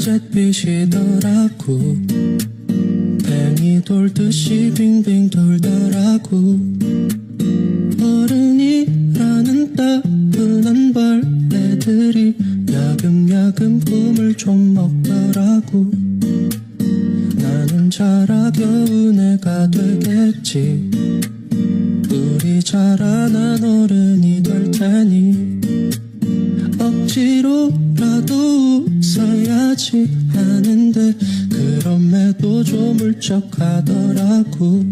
햇빛이더라고. 뱅이 돌듯이 빙빙 돌더라고. 어른이라는 따분한 벌레들이 야금야금 꿈을 좀 먹더라고. 나는 자라 겨우 내가 되겠지. 우리 자라난 어른이 될 테니 억지로라도 웃어야지 하는데 그럼에도 좀 울적하더라고.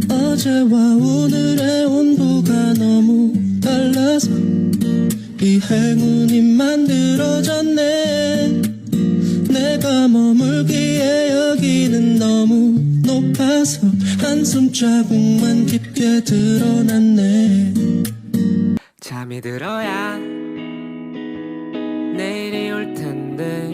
어제와 오늘의 온도가 너무 달라서 이 행운이 만들어졌네. 내가 머물기에 여기는 너무 높아서 한숨 자국만 깊게 드러났네. 잠이 들어야 내일이 올 텐데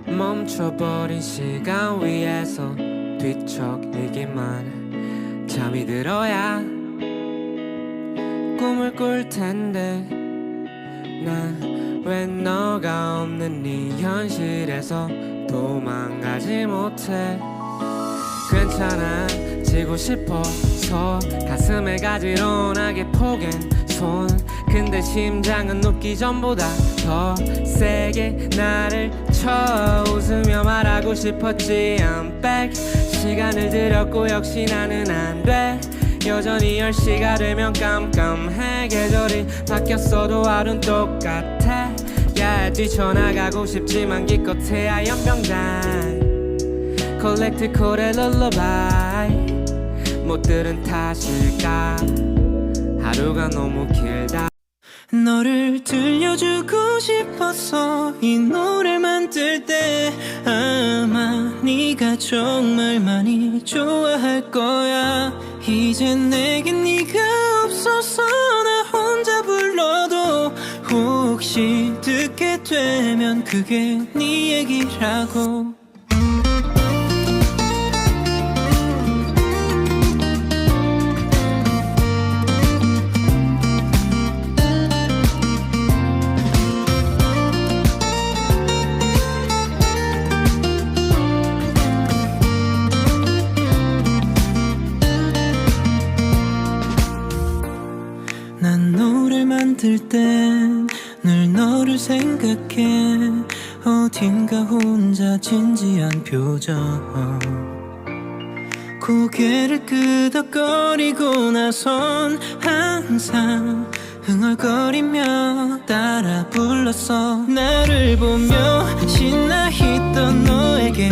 멈춰버린 시간 위에서 뒤척이기만 해. 잠이 들어야 꿈을 꿀 텐데 난 왜 너가 없는 이 현실에서 도망가지 못해. 괜찮아 지고 싶어서 가슴에 가지런하게 포갠 손. 근데 심장은 눕기 전보다 더 세게 나를 쳐. 웃으며 말하고 싶었지 I'm back. 시간을 들였고 역시 나는 안 돼. 여전히 10시가 되면 깜깜해. 계절이 바뀌었어도 하루는 똑같아. 야 뛰쳐나가고 싶지만 기껏해야 연병장 콜렉트 콜의 룰러바이. 못 들은 탓일까 하루가 너무 길다. 너를 들려주고 싶어서 이 노래를 만들 때 아마 네가 정말 많이 좋아할 거야. 이제 내겐 네가 없어서 나 혼자 불러도 혹시 듣게 되면 그게 네 얘기라고. 난 노래를 만들 땐 늘 너를 생각해. 어딘가 혼자 진지한 표정. 고개를 끄덕거리고 나선 항상 흥얼거리며 따라 불렀어. 나를 보며 신나 있던 너에게